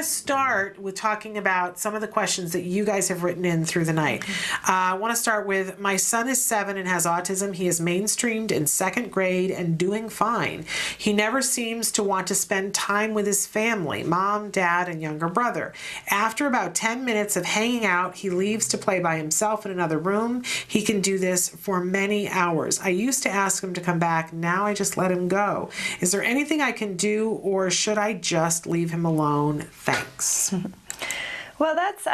to start with talking about some of the questions that you guys have written in through the night. I want to start with, my son is 7 and has autism. He is mainstreamed in 2nd grade and doing fine. He never seems to want to spend time with his family, mom, dad, and younger brother. After about 10 minutes of hanging out, he leaves to play by himself in another room. He can do this for many hours. I used to ask him to come back. Now I just let him go. Is there anything I can do, or should I just leave him alone? Thanks. Well, that's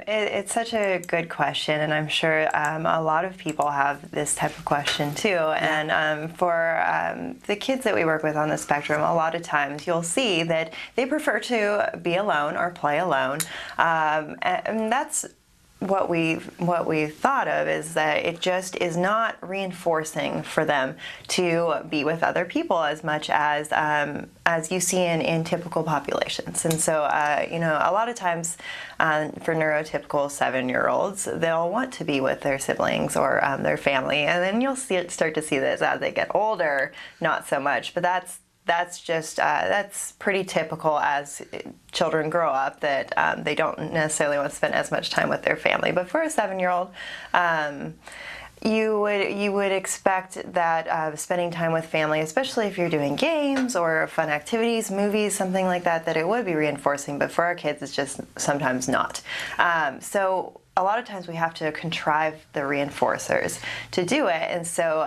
it's such a good question, and I'm sure a lot of people have this type of question too. And for the kids that we work with on the spectrum, a lot of times you'll see that they prefer to be alone or play alone, and that's what we thought of, is that it just is not reinforcing for them to be with other people as much as you see in typical populations. And so you know, a lot of times for neurotypical 7-year-olds, they'll want to be with their siblings or their family, and then you'll start to see this as they get older, not so much. But that's just that's pretty typical as children grow up, that they don't necessarily want to spend as much time with their family. But for a 7-year-old, you would expect that spending time with family, especially if you're doing games or fun activities, movies, something like that, that it would be reinforcing. But for our kids, it's just sometimes not. So a lot of times we have to contrive the reinforcers to do it, and so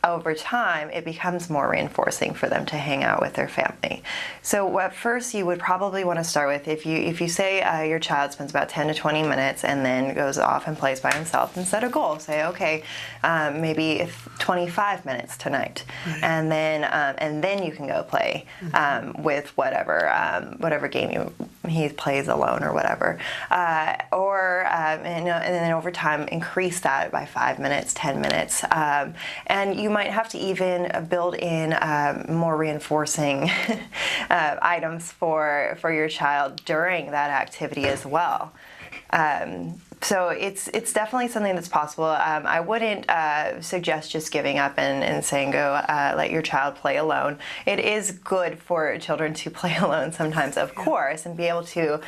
over time, it becomes more reinforcing for them to hang out with their family. So at first, you would probably want to start with, if you say your child spends about 10 to 20 minutes and then goes off and plays by himself, and set a goal. Say, okay, maybe 25 minutes tonight, right. and then you can go play with whatever game he plays alone or whatever, and then over time increase that by 5 minutes, 10 minutes, and you might have to even build in more reinforcing items for your child during that activity as well. So it's definitely something that's possible. I wouldn't suggest just giving up and saying go let your child play alone. It is good for children to play alone sometimes, of course, and be able to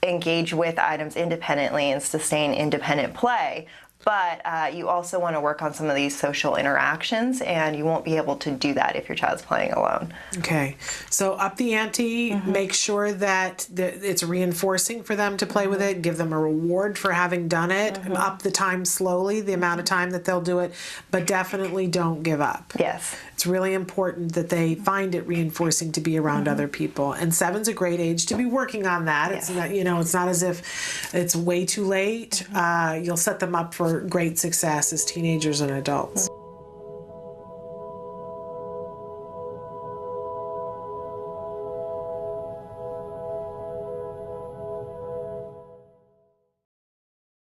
engage with items independently and sustain independent play. But you also want to work on some of these social interactions, and you won't be able to do that if your child's playing alone. Okay, so up the ante, make sure that it's reinforcing for them to play with it, give them a reward for having done it, up the time slowly, the amount of time that they'll do it, but definitely don't give up. Yes. It's really important that they find it reinforcing to be around other people, and 7's a great age to be working on that. It's not, it's not as if it's way too late. You'll set them up for great success as teenagers and adults.